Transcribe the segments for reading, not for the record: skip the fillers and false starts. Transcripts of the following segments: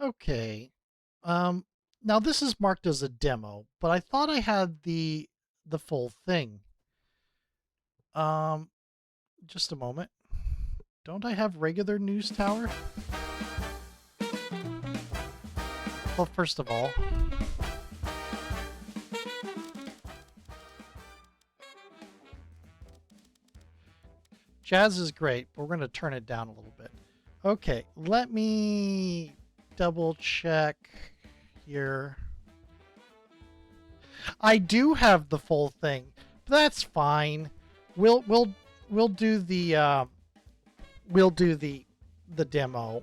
Okay. Um, Now this is marked as a demo, but I thought I had the full thing. Um, just a moment. Don't I have regular news tower? Well, first of all, jazz is great, but we're going to turn it down a little bit. Okay, let me double check here. I do have the full thing, but that's fine. We'll we'll we'll do the demo.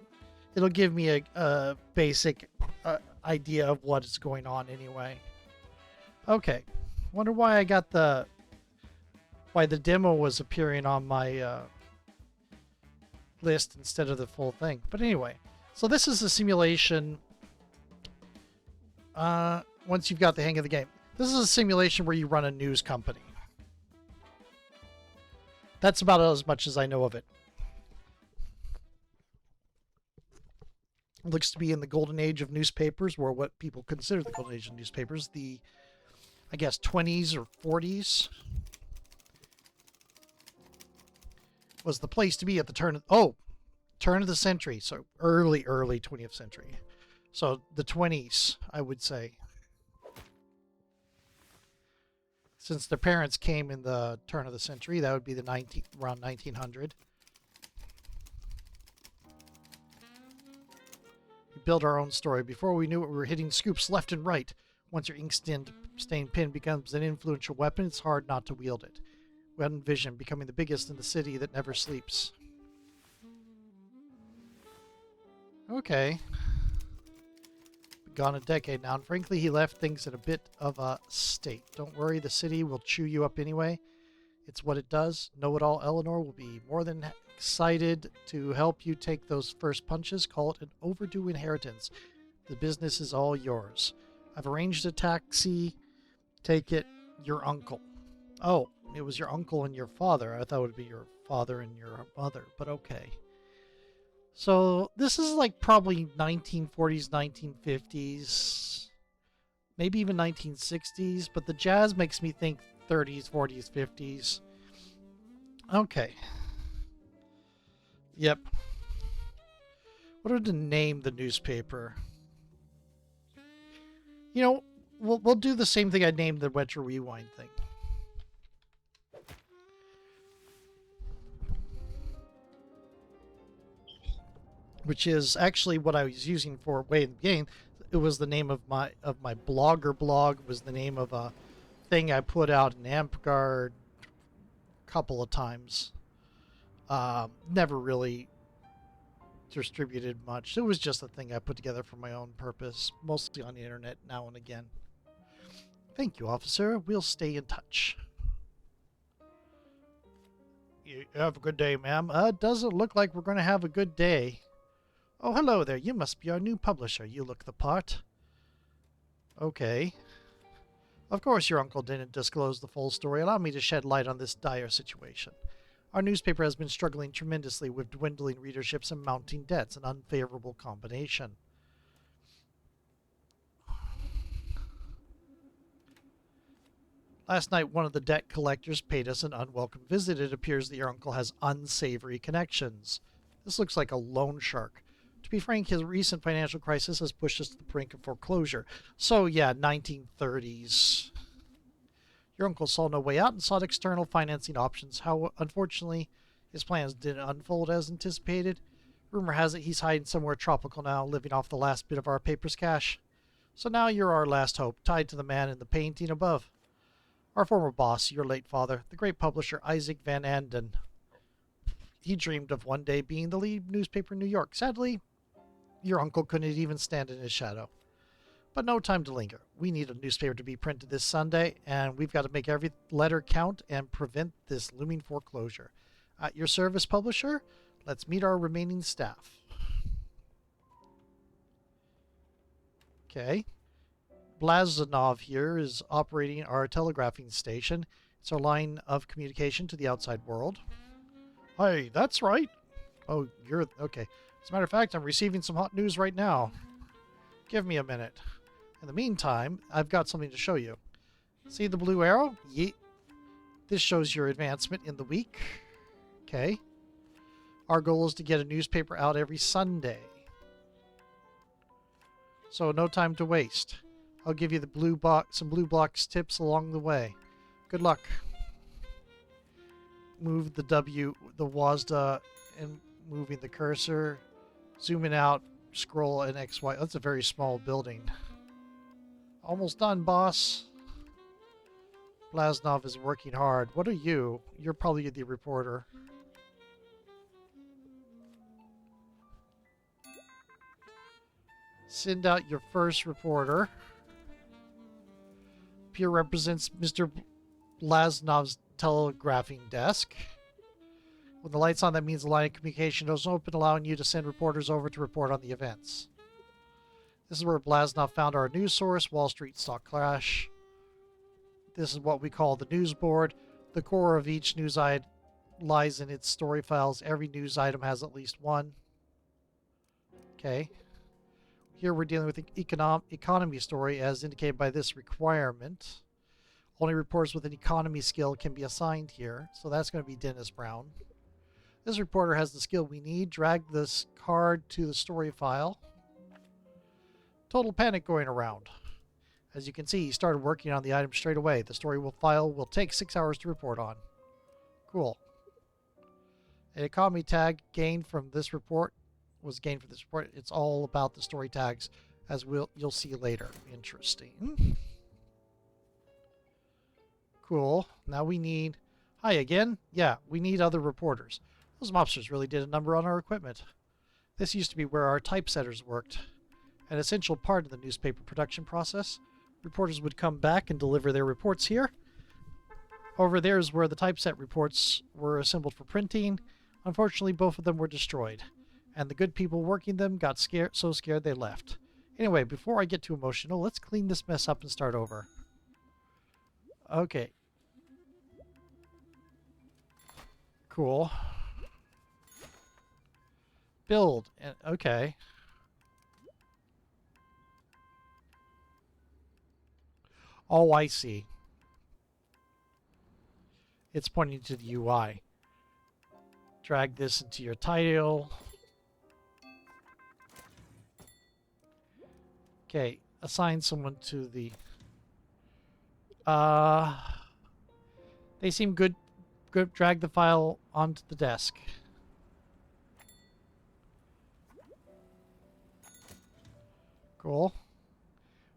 It'll give me a basic idea of what is going on anyway. Okay, wonder why I got why the demo was appearing on my list instead of the full thing. But anyway, so this is a simulation. Once you've got the hang of the game, this is a simulation where you run a news company. That's about as much as I know of it. It looks to be in the golden age of newspapers, or what people consider the golden age of newspapers, the, I guess, 20s or 40s was the place to be at the turn of the century. So early 20th century. So the 20s, I would say. Since their parents came in the turn of the century, that would be around 1900. We built our own story. Before we knew it, we were hitting scoops left and right. Once your ink-stained pen becomes an influential weapon, it's hard not to wield it. We had envisioned becoming the biggest in the city that never sleeps. Okay. Been gone a decade now, and frankly, he left things in a bit of a state. Don't worry, the city will chew you up anyway. It's what it does. Know-it-all Eleanor will be more than excited to help you take those first punches. Call it an overdue inheritance. The business is all yours. I've arranged a taxi. Take it, your uncle. Oh, it was your uncle and your father. I thought it would be your father and your mother, but okay. So this is like probably 1940s, 1950s, maybe even 1960s, but the jazz makes me think 30s, 40s, 50s. Okay. Yep. What are to name the newspaper? You know, we'll do the same thing I named the Retro Rewind thing. Which is actually what I was using for way in the beginning. It was the name of my blogger blog. Was the name of a thing I put out in AmpGuard a couple of times. Never really distributed much. It was just a thing I put together for my own purpose, mostly on the internet now and again. Thank you, officer. We'll stay in touch. You have a good day, ma'am. Doesn't look like we're going to have a good day. Oh, hello there. You must be our new publisher. You look the part. Okay. Of course your uncle didn't disclose the full story. Allow me to shed light on this dire situation. Our newspaper has been struggling tremendously with dwindling readerships and mounting debts, an unfavorable combination. Last night, one of the debt collectors paid us an unwelcome visit. It appears that your uncle has unsavory connections. This looks like a loan shark. To be frank, his recent financial crisis has pushed us to the brink of foreclosure. So, yeah, 1930s. Your uncle saw no way out and sought external financing options. How, unfortunately, his plans didn't unfold as anticipated. Rumor has it he's hiding somewhere tropical now, living off the last bit of our paper's cash. So now you're our last hope, tied to the man in the painting above. Our former boss, your late father, the great publisher Isaac Van Anden. He dreamed of one day being the lead newspaper in New York. Sadly, your uncle couldn't even stand in his shadow. But no time to linger. We need a newspaper to be printed this Sunday, and we've got to make every letter count and prevent this looming foreclosure. At your service, publisher, let's meet our remaining staff. Okay. Blazanov here is operating our telegraphing station. It's our line of communication to the outside world. Hey, that's right. Oh, you're... Okay. As a matter of fact, I'm receiving some hot news right now. Give me a minute. In the meantime, I've got something to show you. See the blue arrow? Yeet. This shows your advancement in the week. Okay. Our goal is to get a newspaper out every Sunday. So no time to waste. I'll give you the some blue box tips along the way. Good luck. Move the WASD and moving the cursor. Zooming out, scroll and XY. That's a very small building. Almost done, boss. Blaznov is working hard. What are you? You're probably the reporter. Send out your first reporter. Here represents Mr. Blaznov's telegraphing desk. When the light's on, that means the line of communication is open, allowing you to send reporters over to report on the events. This is where Blaznov found our news source, Wall Street stock crash. This is what we call the news board. The core of each news item lies in its story files. Every news item has at least one. Okay. Here we're dealing with an economy story as indicated by this requirement. Only reporters with an economy skill can be assigned here. So that's going to be Dennis Brown. This reporter has the skill we need. Drag this card to the story file. Total panic going around. As you can see, he started working on the item straight away. The story file will take 6 hours to report on. Cool. An economy tag gained from this report was gained from this report. It's all about the story tags, as you'll see later. Interesting. Cool. Now we need... Hi again. Yeah, we need other reporters. Those mobsters really did a number on our equipment. This used to be where our typesetters worked. An essential part of the newspaper production process. Reporters would come back and deliver their reports here. Over there is where the typeset reports were assembled for printing. Unfortunately, both of them were destroyed. And the good people working them got so scared they left. Anyway, before I get too emotional, let's clean this mess up and start over. Okay. Cool. Build. Okay. Oh, I see. It's pointing to the UI. Drag this into your title. Okay, assign someone to the... They seem good. Good. Drag the file onto the desk. Cool.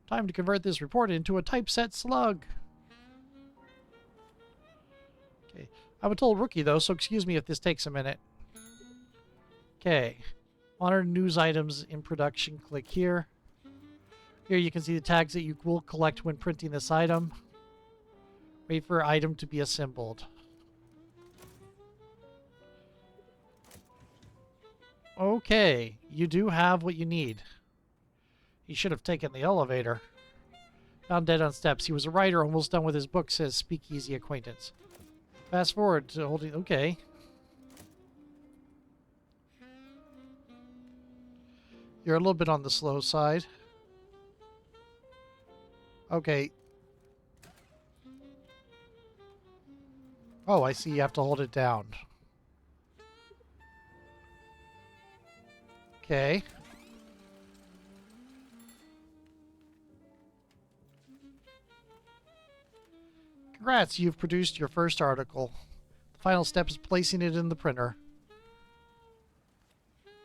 Time to convert this report into a typeset slug. Okay. I'm a total rookie, though, so excuse me if this takes a minute. Okay. Monitor news items in production. Click here. Here you can see the tags that you will collect when printing this item. Wait for item to be assembled. Okay. You do have what you need. He should have taken the elevator. Found dead on steps. He was a writer, almost done with his book, says Speakeasy Acquaintance. Fast forward to holding... Okay. You're a little bit on the slow side. Okay. Oh, I see. You have to hold it down. Okay. Congrats, you've produced your first article. The final step is placing it in the printer.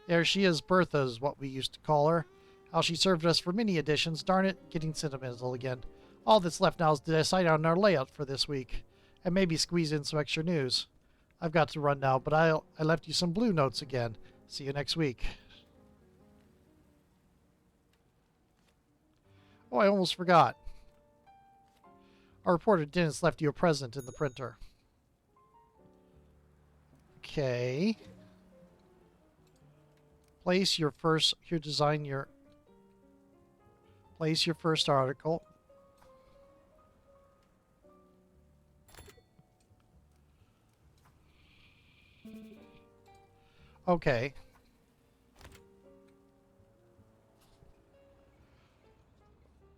There she is, Bertha is what we used to call her. How she served us for many editions. Darn it, getting sentimental again. All that's left now is to decide on our layout for this week. And maybe squeeze in some extra news. I've got to run now, but I left you some blue notes again. See you next week. Oh, I almost forgot. Our reporter Dennis left you a present in the printer. Okay. Place your first article. Okay.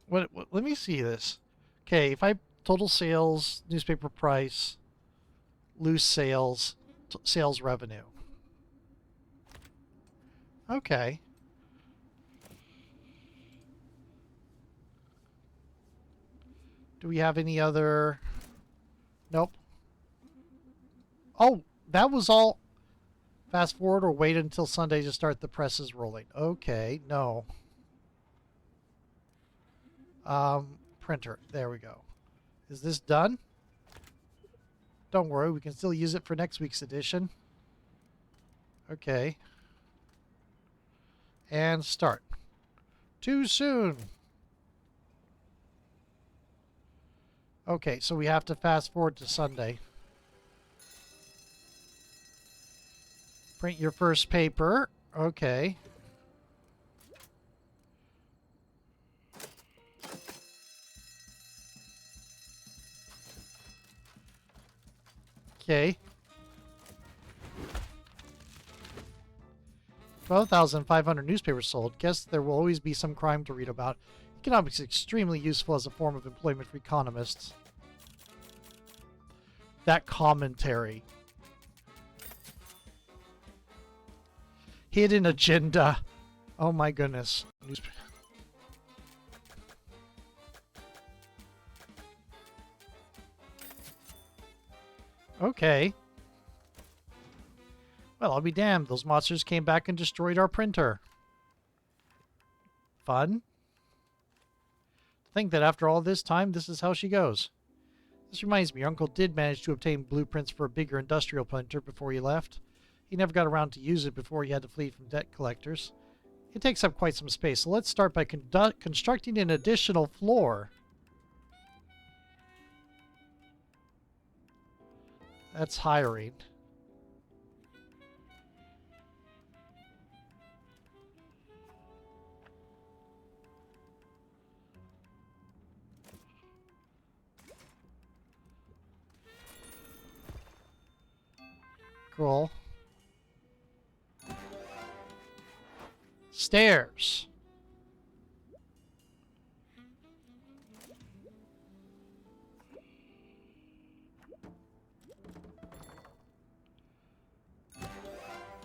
Let me see this. Okay, if I total sales, newspaper price, loose sales, sales revenue. Okay. Do we have any other? Nope. Oh, that was all. Fast forward or wait until Sunday to start the presses rolling. Okay, no. Printer. There we go. Is this done? Don't worry, we can still use it for next week's edition. Okay. And start. Too soon. Okay, so we have to fast forward to Sunday. Print your first paper. Okay. Okay. 12,500 newspapers sold. Guess there will always be some crime to read about. Economics is extremely useful as a form of employment for economists. That commentary. Hidden agenda. Oh my goodness. Okay. Well, I'll be damned. Those monsters came back and destroyed our printer. Fun. To think that after all this time, this is how she goes. This reminds me, your uncle did manage to obtain blueprints for a bigger industrial printer before he left. He never got around to use it before he had to flee from debt collectors. It takes up quite some space, so let's start by constructing an additional floor. That's hiring. Cool. Stairs.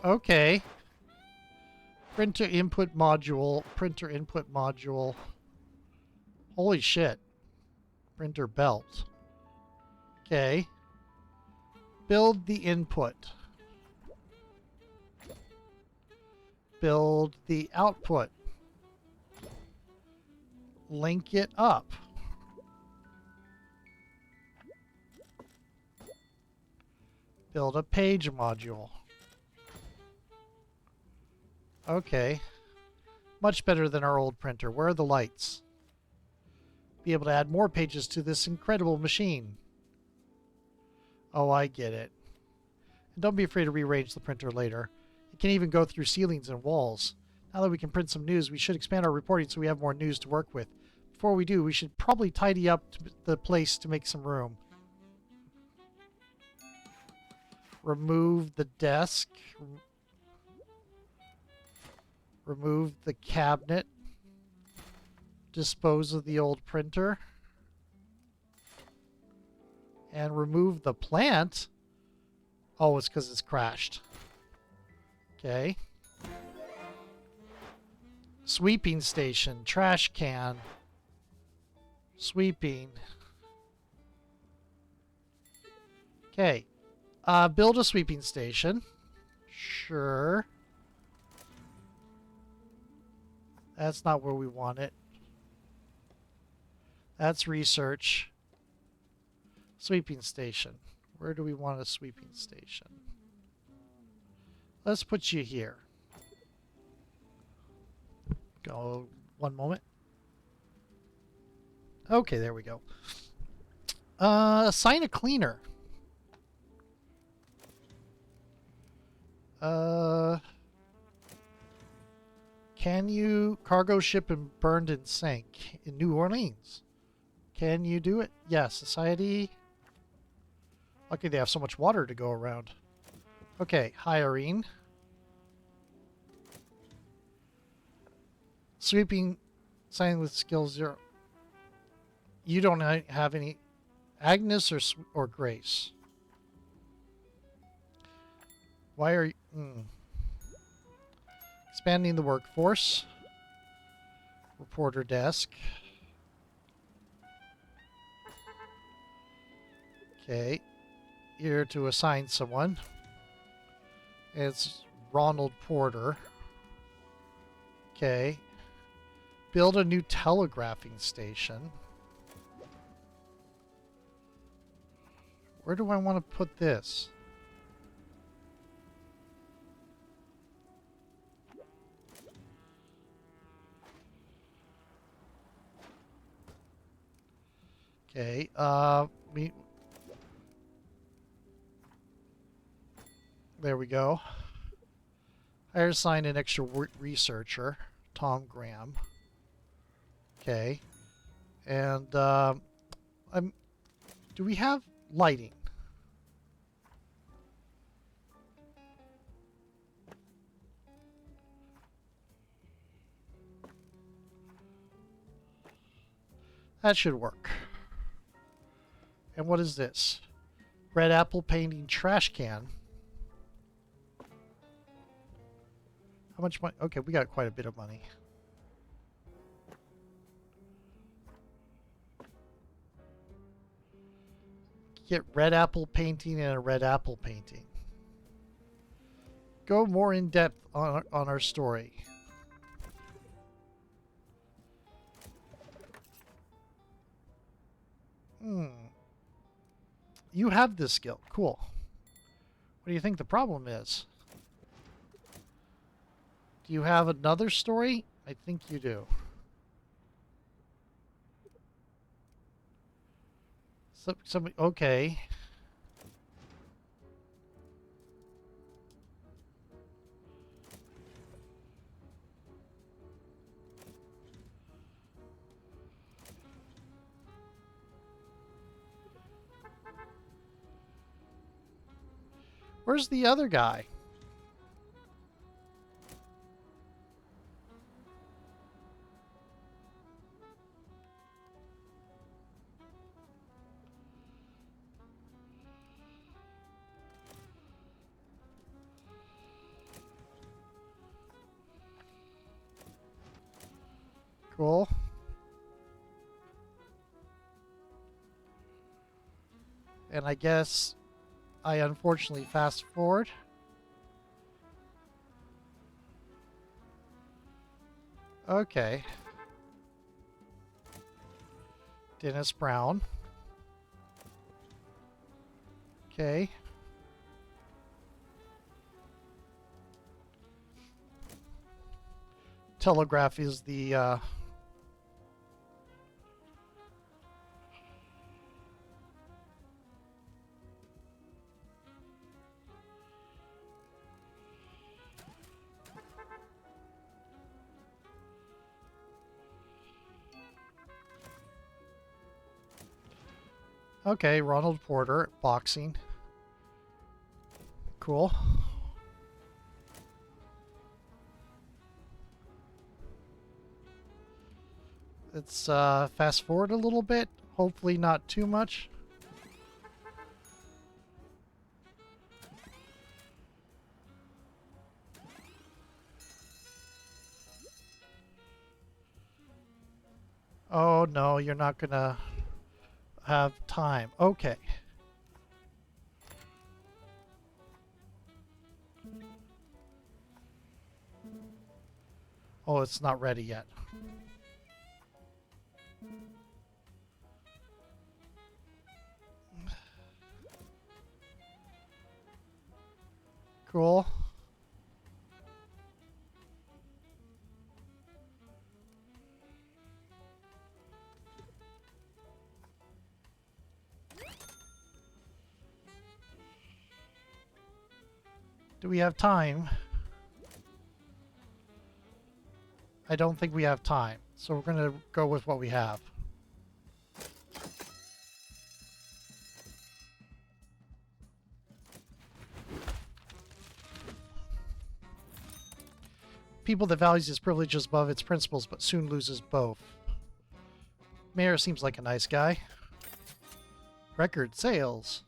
Okay. Printer input module. Printer input module. Holy shit. Printer belt. Okay. Build the input. Build the output. Link it up. Build a page module. Okay. Much better than our old printer. Where are the lights? Be able to add more pages to this incredible machine. Oh, I get it. And don't be afraid to rearrange the printer later. It can even go through ceilings and walls. Now that we can print some news, we should expand our reporting so we have more news to work with. Before we do, we should probably tidy up the place to make some room. Remove the desk. Remove the cabinet. Dispose of the old printer. And remove the plant. Oh, it's because it's crashed. Okay. Sweeping station. Trash can. Sweeping. Okay. Build a sweeping station. Sure. That's not where we want it. That's research. Sweeping station. Where do we want a sweeping station? Let's put you here. Go one moment. Okay, there we go. Assign a cleaner. Can you cargo ship and burned and sank in New Orleans? Can you do it? Yes. Society. Lucky they have so much water to go around. Okay, hiring. Sweeping, signing with skill 0. You don't have any Agnes or Grace. Why are you... Expanding the workforce. Reporter desk. Okay. Here to assign someone. It's Ronald Porter. Okay. Build a new telegraphing station. Where do I want to put this? Okay, there we go. I assigned an extra researcher, Tom Graham. Okay, and do we have lighting? That should work. And what is this? Red apple painting trash can. How much money? Okay, we got quite a bit of money. Get red apple painting and a red apple painting. Go more in depth on our story. You have this skill. Cool. What do you think the problem is? Do you have another story? I think you do. Somebody, okay. Where's the other guy? Cool. And I guess I unfortunately fast forward. Okay. Dennis Brown. Okay. Telegraph is the okay, Ronald Porter, boxing. Cool. Let's fast forward a little bit. Hopefully not too much. Oh no, you're not gonna have time. Okay. Oh, it's not ready yet. Cool. Do we have time? I don't think we have time, so we're going to go with what we have. People that values its privileges above its principles, but soon loses both. Mayor seems like a nice guy. Record sales.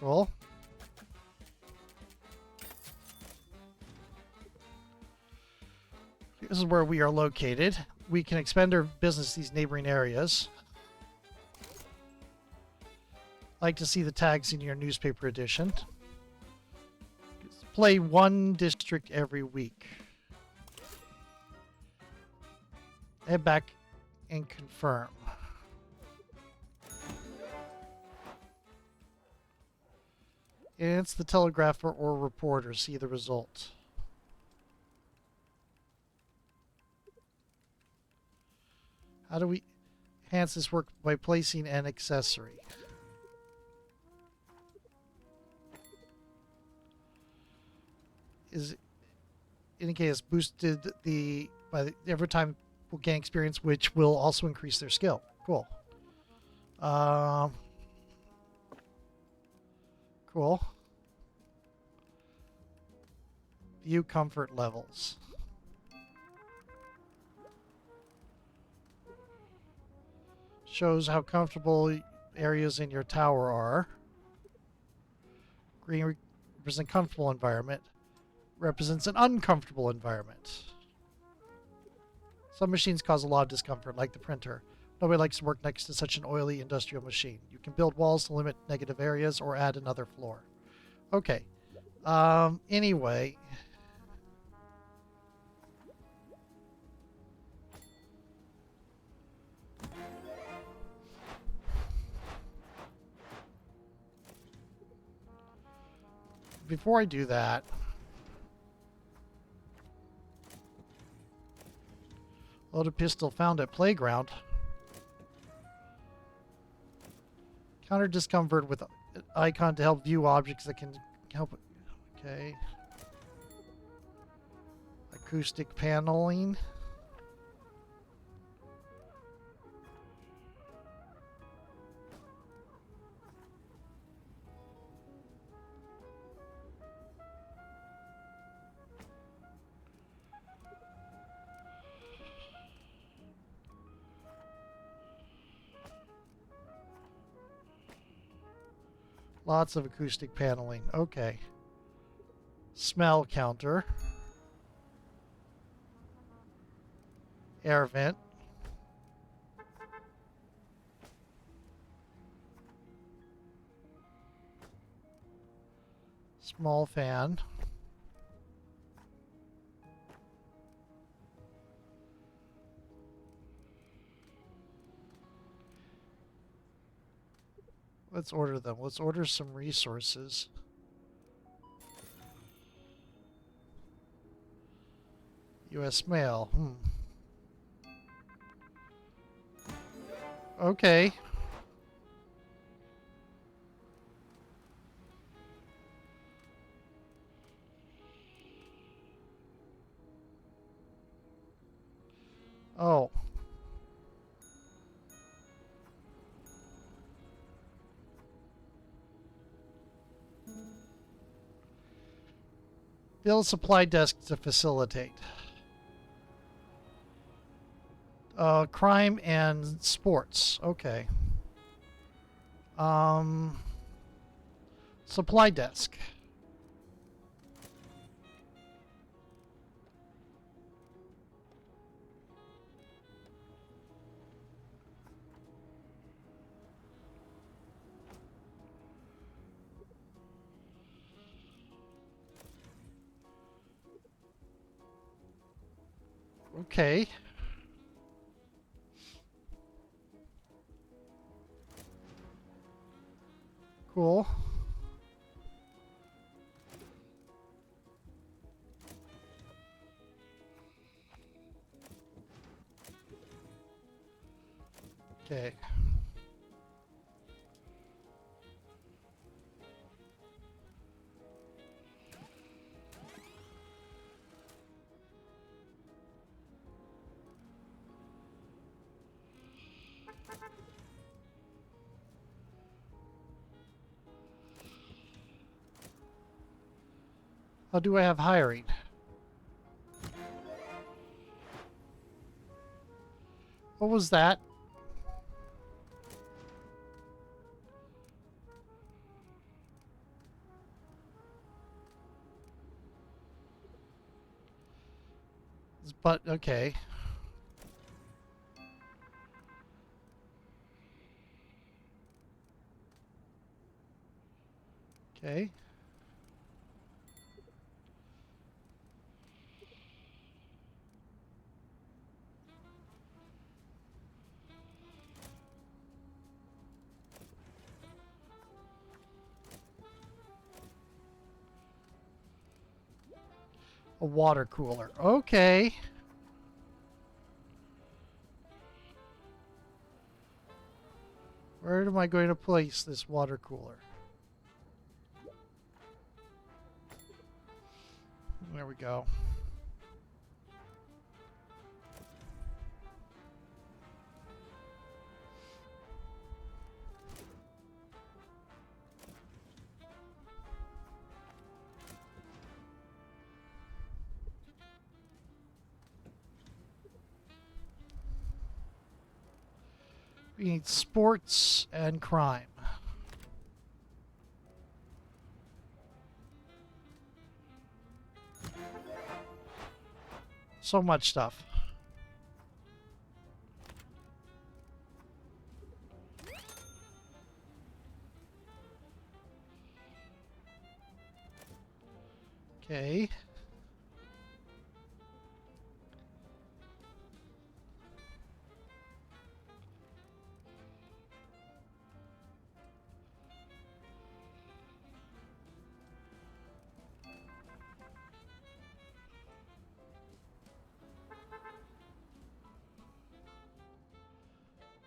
Cool. This is where we are located. We can expand our business to these neighboring areas. Like to see the tags in your newspaper edition. Play one district every week. Head back and confirm. And it's the telegrapher or reporter. See the result. How do we enhance this work? By placing an accessory. Is indicates boosted every time will gain experience, which will also increase their skill. Cool. Cool. View comfort levels. Shows how comfortable areas in your tower are. Green represents comfortable environment. Represents an uncomfortable environment. Some machines cause a lot of discomfort, like the printer. Nobody likes to work next to such an oily industrial machine. You can build walls to limit negative areas or add another floor. Okay. Anyway. Before I do that, loaded pistol found at playground. Counter discomfort with icon to help view objects that can help. Okay. Acoustic paneling. Lots of acoustic paneling. Okay. Smell counter. Air vent. Small fan. Let's order them. Let's order some resources. U.S. mail. Okay. Oh. Build supply desk to facilitate. Crime and sports. Okay. Supply desk. Okay. Cool. Okay. How do I have hiring? What was that? But okay. Okay. A water cooler. Okay. Where am I going to place this water cooler? There we go. We need sports and crime. So much stuff. Okay.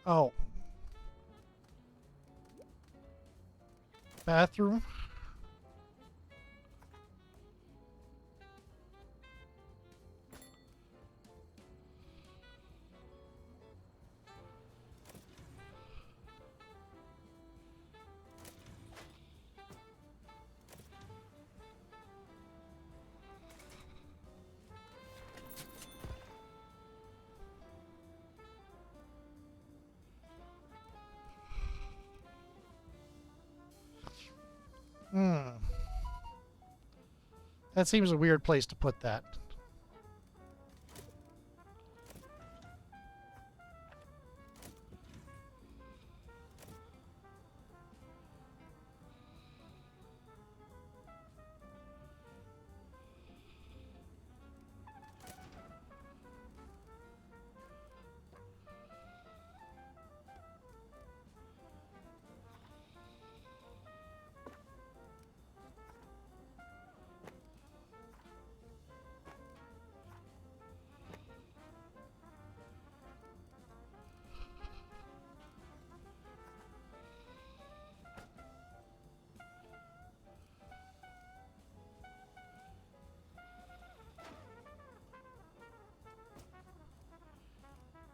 Oh. Bathroom. Hmm. That seems a weird place to put that.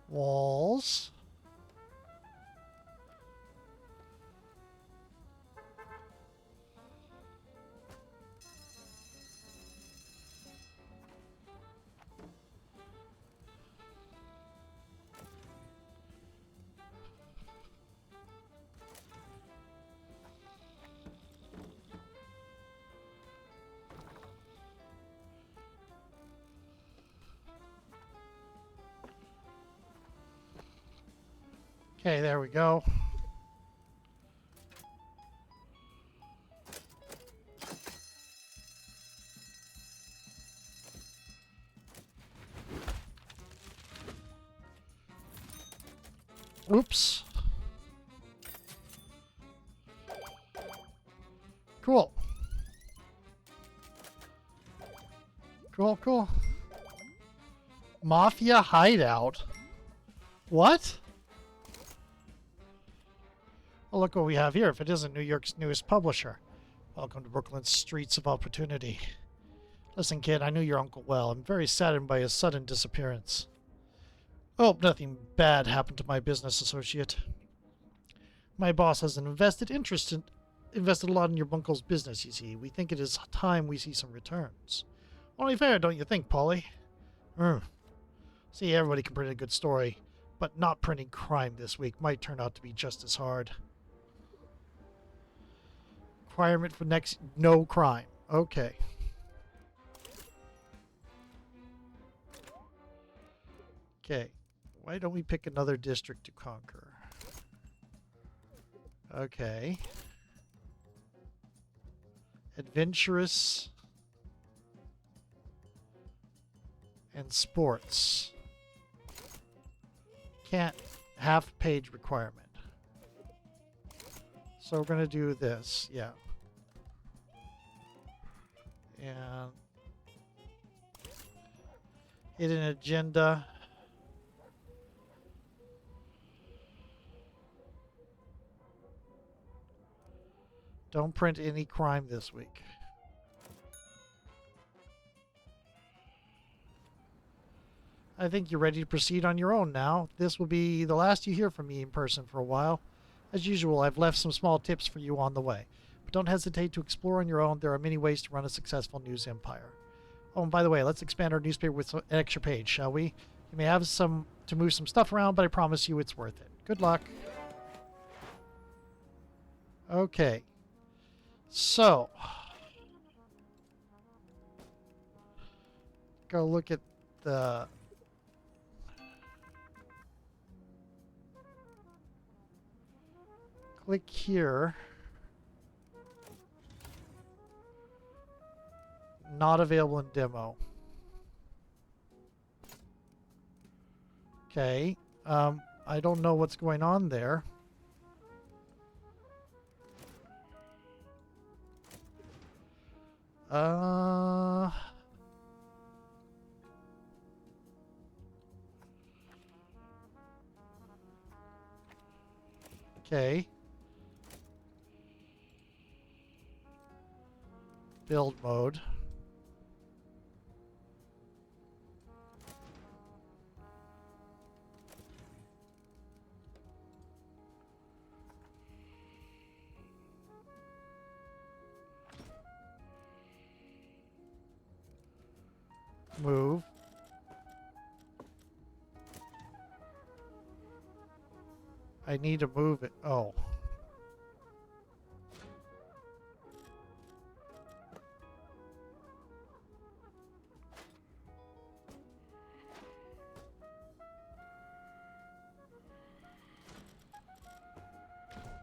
Walls. Okay, there we go. Oops. Cool. Cool, cool. Mafia hideout. What? Well, look what we have here, if it isn't New York's newest publisher. Welcome to Brooklyn's streets of opportunity. Listen, kid, I knew your uncle well. I'm very saddened by his sudden disappearance. I hope nothing bad happened to my business associate. My boss has an invested a lot in your uncle's business, you see. We think it is time we see some returns. Only fair, don't you think, Polly? See, everybody can predict a good story, but not printing crime this week might turn out to be just as hard. Requirement for next, no crime. Okay. Okay. Why don't we pick another district to conquer? Okay. Adventurous and sports. Can't, half page requirement. So we're going to do this, yeah. And hidden agenda. Don't print any crime this week. I think you're ready to proceed on your own now. This will be the last you hear from me in person for a while. As usual, I've left some small tips for you on the way. But don't hesitate to explore on your own. There are many ways to run a successful news empire. Oh, and by the way, let's expand our newspaper with an extra page, shall we? You may have some to move some stuff around, but I promise you it's worth it. Good luck. Okay. So, go look at the... Click here. Not available in demo. Okay. I don't know what's going on there. Okay. Build mode. Move. I need to move it. Oh.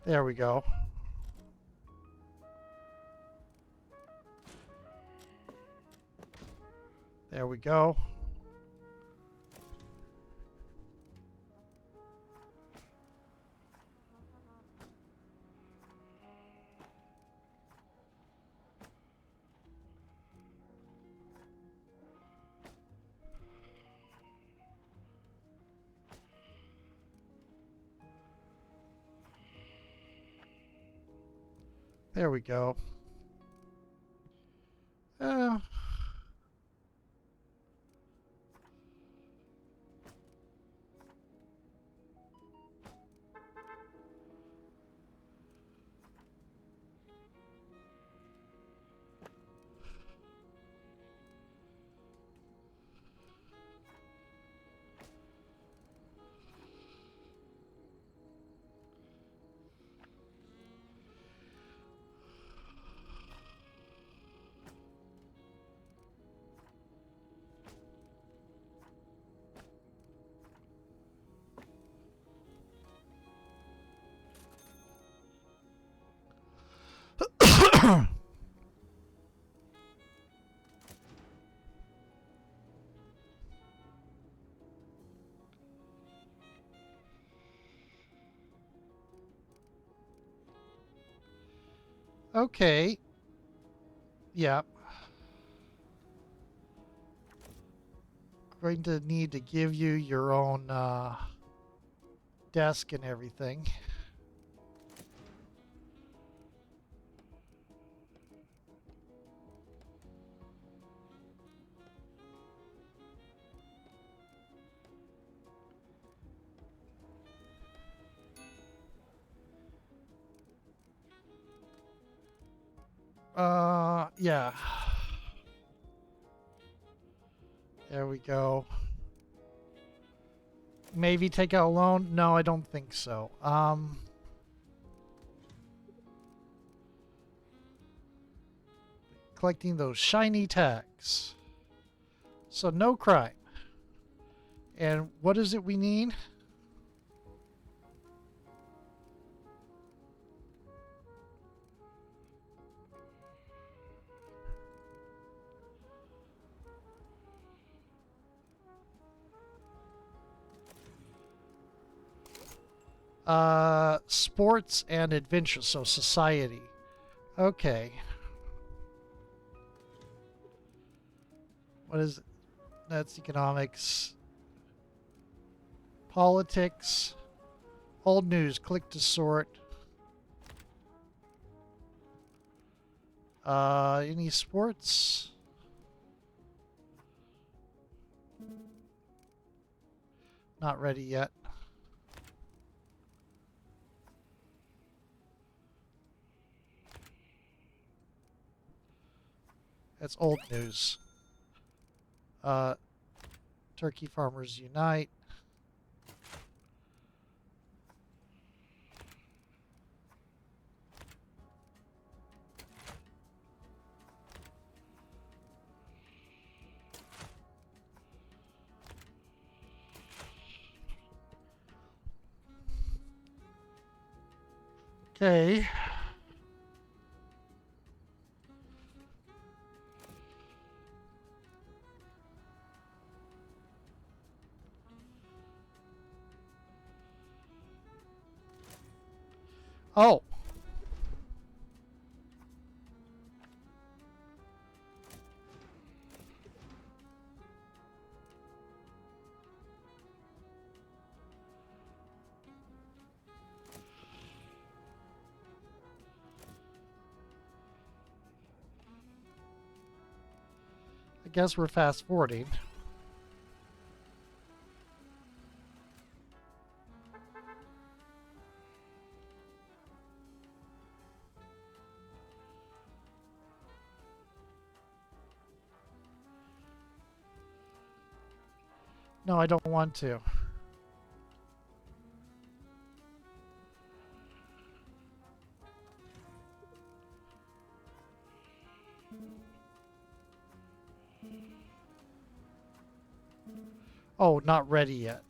There we go. There we go. There we go. Okay. Yeah. Going to need to give you your own desk and everything. Yeah. There we go. Maybe take out a loan? No, I don't think so. Collecting those shiny tags. So no crime. And what is it we need? Sports and adventure, so society. Okay. What is it? That's economics. Politics. Old news, click to sort. Any sports? Not ready yet. That's old news. Turkey farmers unite. Okay. Oh. I guess we're fast forwarding. No, I don't want to. Oh, not ready yet.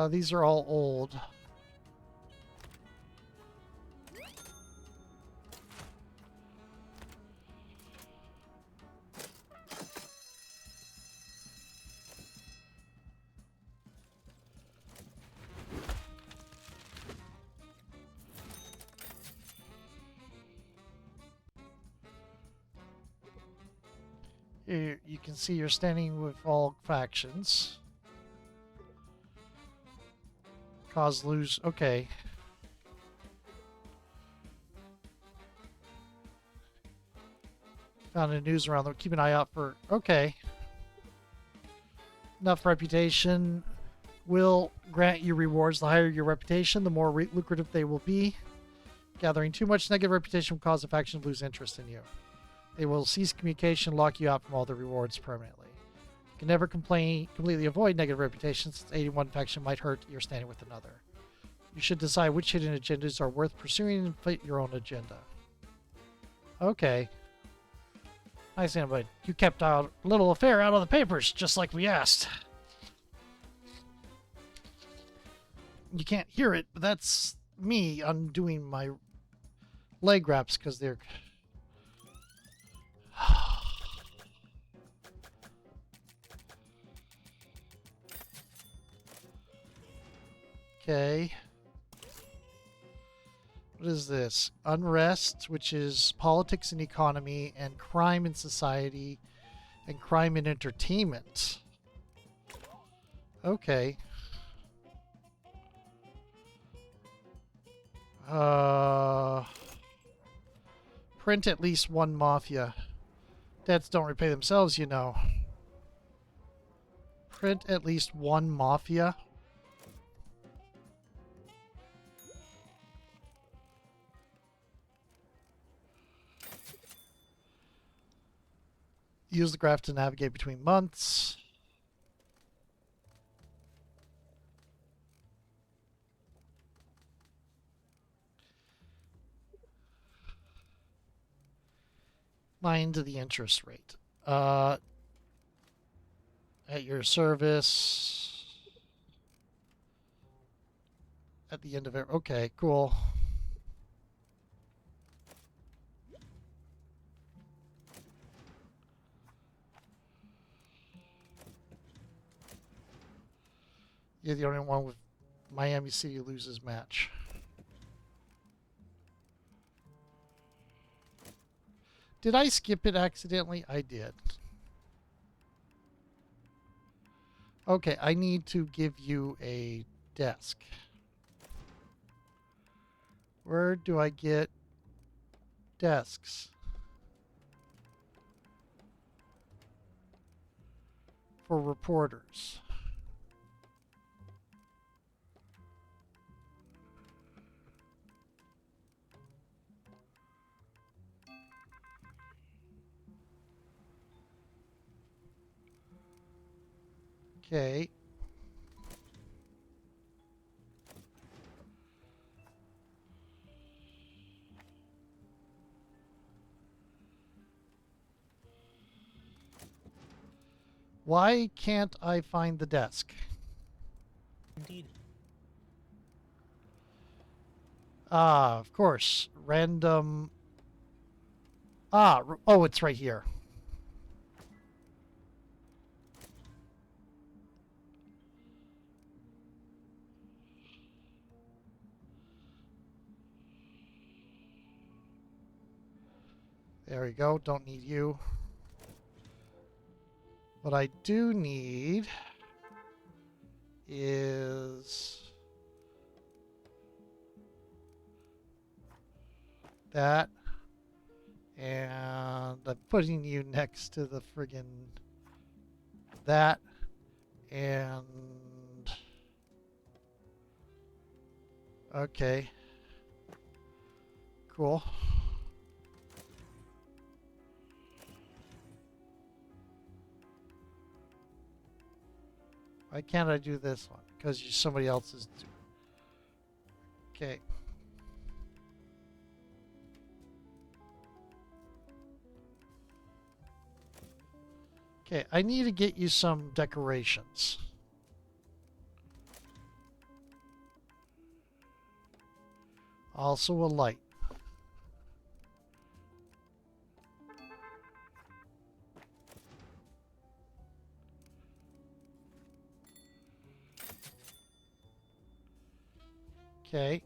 These are all old. You can see you're standing with all factions. Cause lose. Okay. Found a news around them. Keep an eye out for. Okay. Enough reputation will grant you rewards. The higher your reputation, the more lucrative they will be. Gathering too much negative reputation will cause a faction to lose interest in you. They will cease communication, lock you out from all the rewards permanently. You can never completely avoid negative reputation, since aiding one faction might hurt your standing with another. You should decide which hidden agendas are worth pursuing and fit your own agenda. Okay. Nice, but you kept our little affair out of the papers, just like we asked. You can't hear it, but that's me undoing my leg wraps because they're... Okay. What is this? Unrest, which is politics and economy, and crime in society, and crime in entertainment. Okay. Print at least one mafia. Debts don't repay themselves, you know. Print at least one mafia. Use the graph to navigate between months. Mind the interest rate. At your service. At the end of it. Okay, cool. You're the only one with Miami City loses match. Did I skip it accidentally? I did. Okay, I need to give you a desk. Where do I get desks? For reporters. Okay. Why can't I find the desk? Indeed. Ah, of course. Random. Ah, oh, it's right here. There we go. Don't need you. What I do need is that. And I'm putting you next to the friggin' that. And okay. Cool. Why can't I do this one? Because somebody else is. Okay. Okay, I need to get you some decorations. Also a light. Okay.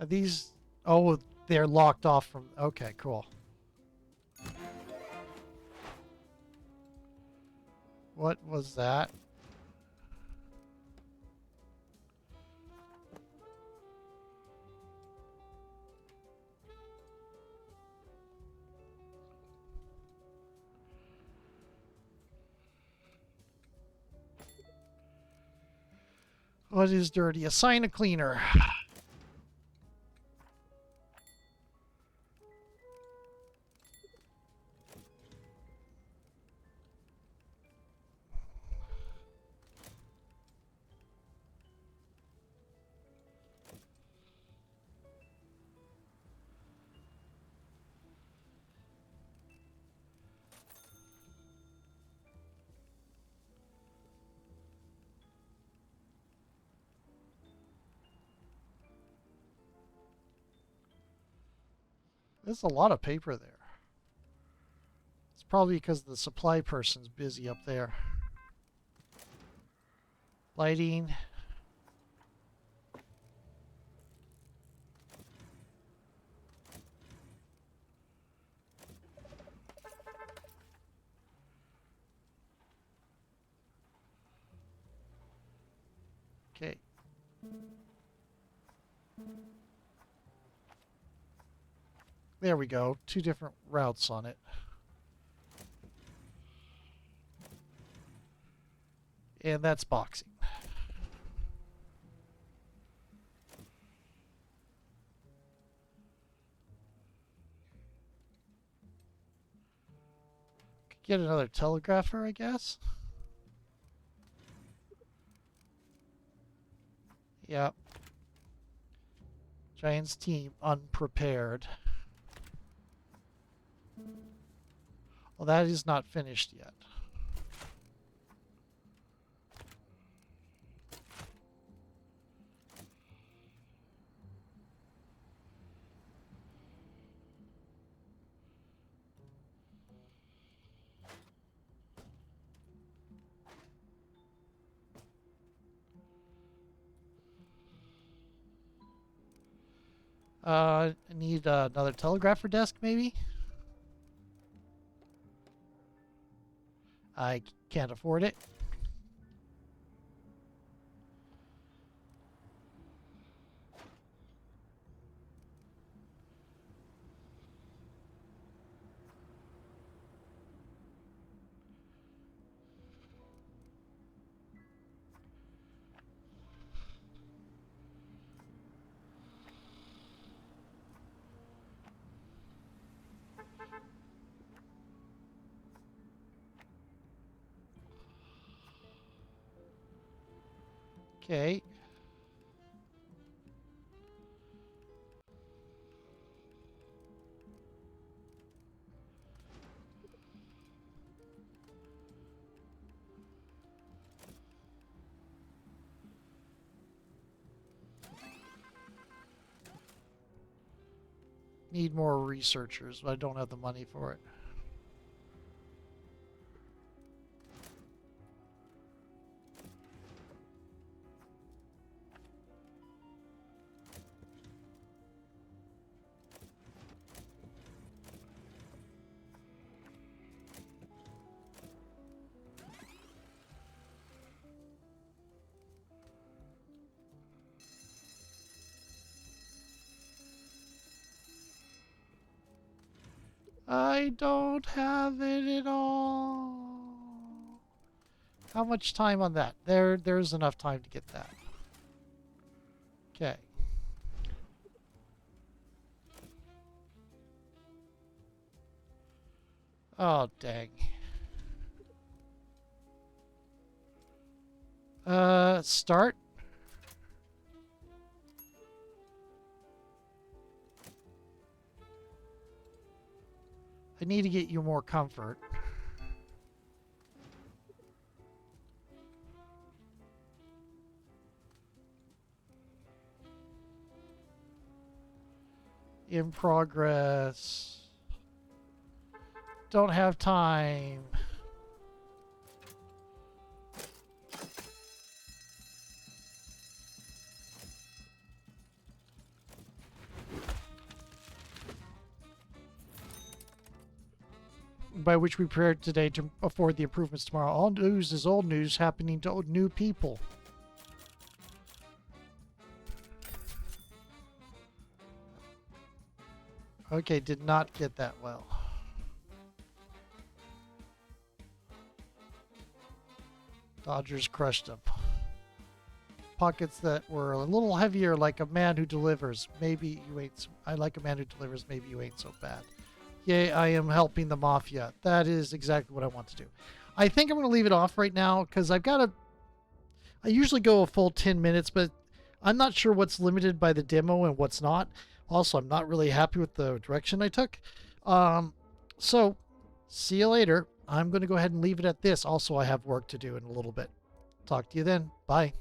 Are these... Oh, they're locked off from... Okay, cool. What was that? What is dirty? Assign a cleaner. There's a lot of paper there. It's probably because the supply person's busy up there. Lighting. Okay. There we go. 2 different routes on it. And that's boxing. Could get another telegrapher, I guess. Yep. Giants team unprepared. Well, that is not finished yet. I need another telegrapher desk, maybe? I can't afford it. Okay. Need more researchers, but I don't have the money for it. I don't have it at all. How much time on that? There's enough time to get that. Okay. Oh, dang. Start. I need to get you more comfort. In progress. Don't have time. By which we prepared today to afford the improvements tomorrow. All news is old news happening to new people. Okay, did not get that well. Dodgers crushed them. Pockets that were a little heavier, like a man who delivers. Maybe you ain't. I like a man who delivers. Maybe you ain't so bad. Yay, I am helping the mafia. That is exactly what I want to do. I think I'm going to leave it off right now because I've got to. I usually go a full 10 minutes, but I'm not sure what's limited by the demo and what's not. Also, I'm not really happy with the direction I took. So, see you later. I'm going to go ahead and leave it at this. Also, I have work to do in a little bit. Talk to you then. Bye.